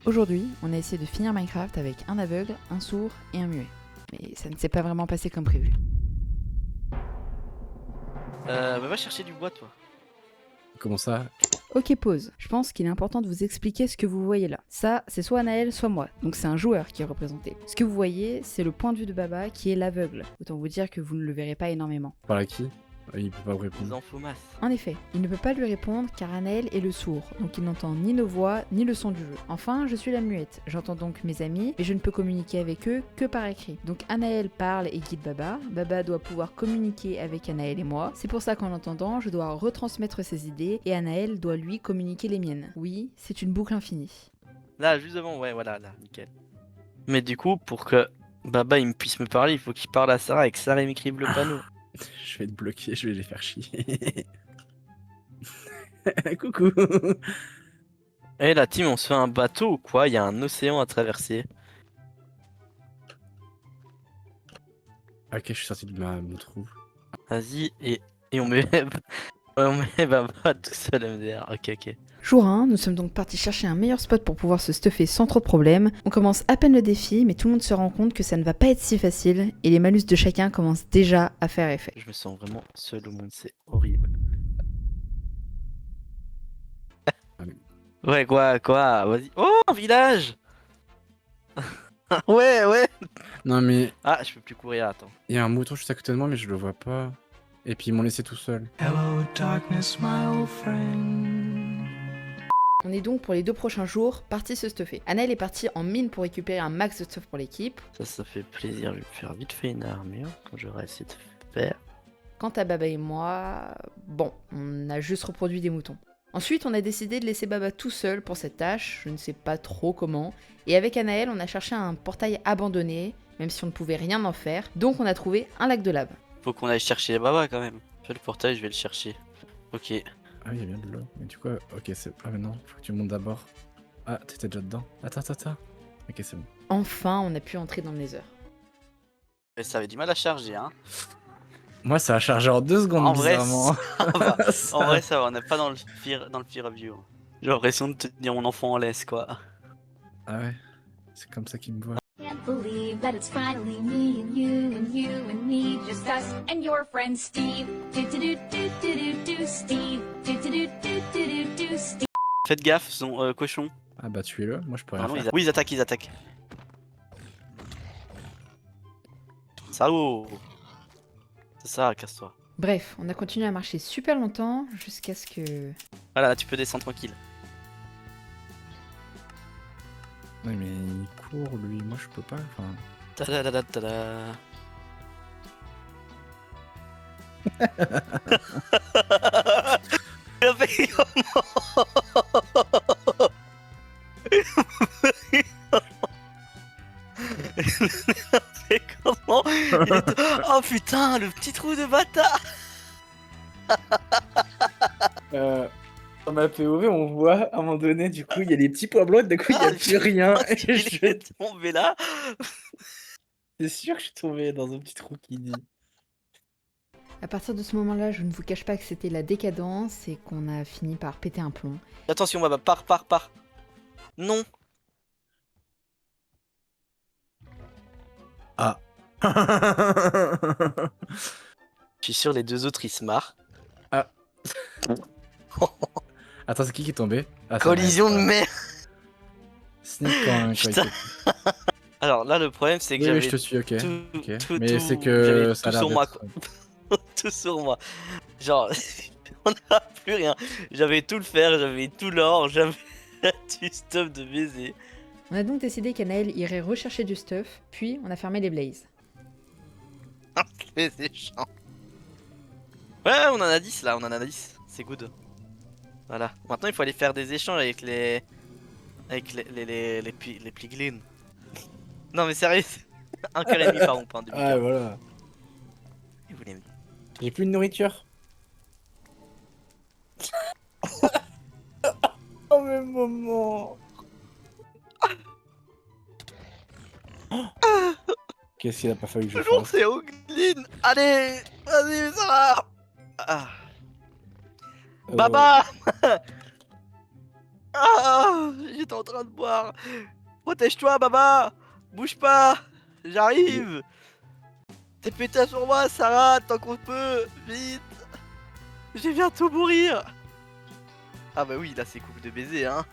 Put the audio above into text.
Aujourd'hui, on a essayé de finir Minecraft avec un aveugle, un sourd et un muet. Mais ça ne s'est pas vraiment passé comme prévu. Va chercher du bois, toi. Comment ça? Ok, pause. Je pense qu'il est important de vous expliquer ce que vous voyez là. Ça, c'est soit Anaël, soit moi. Donc c'est un joueur qui est représenté. Ce que vous voyez, c'est le point de vue de Baba qui est l'aveugle. Autant vous dire que vous ne le verrez pas énormément. Par à qui? Il peut pas vous Les répondre. infomas. En effet, il ne peut pas lui répondre car Anaël est le sourd, donc il n'entend ni nos voix ni le son du jeu. Enfin, je suis la muette, j'entends donc mes amis, mais je ne peux communiquer avec eux que par écrit. Donc Anaël parle et guide Baba, Baba doit pouvoir communiquer avec Anaël et moi, c'est pour ça qu'en l'entendant, je dois retransmettre ses idées et Anaël doit lui communiquer les miennes. Oui, c'est une boucle infinie. Là, juste devant, ouais, voilà, là, nickel. Mais du coup, pour que Baba il puisse me parler, il faut qu'il parle à Sarah et que Sarah m'écrive le panneau. Je vais te bloquer, je vais les faire chier. Coucou. Eh la team, on se fait un bateau ou quoi? Il y a un océan à traverser. Ok, je suis sorti de mon trou. Vas-y, et on met... on met Baba tout seul MDR. Ok, ok. Jour 1, nous sommes donc partis chercher un meilleur spot pour pouvoir se stuffer sans trop de problèmes. On commence à peine le défi, mais tout le monde se rend compte que ça ne va pas être si facile, et les malus de chacun commencent déjà à faire effet. Je me sens vraiment seul au monde, c'est horrible. Ouais, quoi, vas-y. Oh, un village. Ouais, ouais. Non mais, Ah, je peux plus courir, attends. il y a un mouton juste à côté de moi mais je le vois pas. Et puis ils m'ont laissé tout seul. Hello, darkness, my old friend. On est donc pour les 2 prochains jours partis se stuffer. Anaël est parti en mine pour récupérer un max de stuff pour l'équipe. Ça fait plaisir. Je vais me faire vite fait une armure quand j'aurai essayé de faire. Quant à Baba et moi, bon, on a juste reproduit des moutons. Ensuite, on a décidé de laisser Baba tout seul pour cette tâche, je ne sais pas trop comment. Et avec Anaël, on a cherché un portail abandonné, même si on ne pouvait rien en faire. Donc on a trouvé un lac de lave. Faut qu'on aille chercher Baba quand même. Fais le portail, je vais le chercher. Ok. Ah oui, il y a bien de l'eau. Mais du coup, ok, c'est... Ah mais non, faut que tu montes d'abord. Ah, t'étais déjà dedans. Attends. Ok, c'est bon. Enfin, on a pu entrer dans le Nether. Mais ça avait du mal à charger, hein. Moi, ça a chargé en 2 secondes, En vrai, bizarrement. ça va. Ça- En vrai, ça va. On n'est pas dans le fear of you. J'ai l'impression de tenir mon enfant en laisse, quoi. Ah ouais, c'est comme ça qu'ils me voient. Can't believe that it's finally me and you and you and me, just us and your friend Steve. Do do do do do do do Steve. Do do do do do do do Steve. Faites gaffe, son cochon. Ah bah tuez-le, moi je pourrais Ah rien non, faire. oui, ils attaquent. Salaud. C'est ça, casse-toi. Bref, on a continué à marcher super longtemps jusqu'à ce que... Voilà, là, tu peux descendre tranquille. Ouais mais il court lui, moi je peux pas, enfin... Ta-da-da-da-da-da. Il a fait comment? Il a fait comment? Il était- Oh putain, le petit trou de bâtard! Dans ma POV, on voit à un moment donné, du coup, il y a des petits points blancs, d'un coup, il n'y a plus rien. Et Il est tombé là. C'est sûr que je suis tombé dans un petit trou qui dit. À partir de ce moment-là, je ne vous cache pas que c'était la décadence et qu'on a fini par péter un plomb. Attention, Baba, pars. Non. Ah. Je suis sûr, les deux autres ils se marrent. Attends, c'est qui est tombé? Ah, ça Collision va, de c'est mer. pas- Sneak quand même, quoi. Putain. Alors là, le problème c'est que Oui, j'avais je te suis, ok. tout, Ok. tout, Mais tout- c'est que j'avais ça a tout l'air sur moi, d'être- quoi. Tout sur moi. Genre, on n'a plus rien. J'avais tout le fer, j'avais tout l'or, j'avais du stuff de baiser. On a donc décidé qu'Anaël irait rechercher du stuff, puis on a fermé les blazes. Les échanges. Ouais, on en a 10 là, on en a 10. C'est good. Voilà. Maintenant, il faut aller faire des échanges avec les. Avec les piglins. Non, mais sérieux, un cœur et demi par roue, hein, demi Ah, voilà. Et vous l'aimez. J'ai plus de nourriture. Au même moment. Qu'est-ce qu'il a pas fallu que je Toujours fasse? c'est Oglin. Allez, vas-y, Sarah. Ah. Baba. Ah, j'étais en train de boire. Protège-toi, Baba. Bouge pas. J'arrive. T'es pété sur moi, Sarah, tant qu'on peut. Vite. Je vais bientôt mourir. Ah bah oui, là c'est couple de baiser, hein.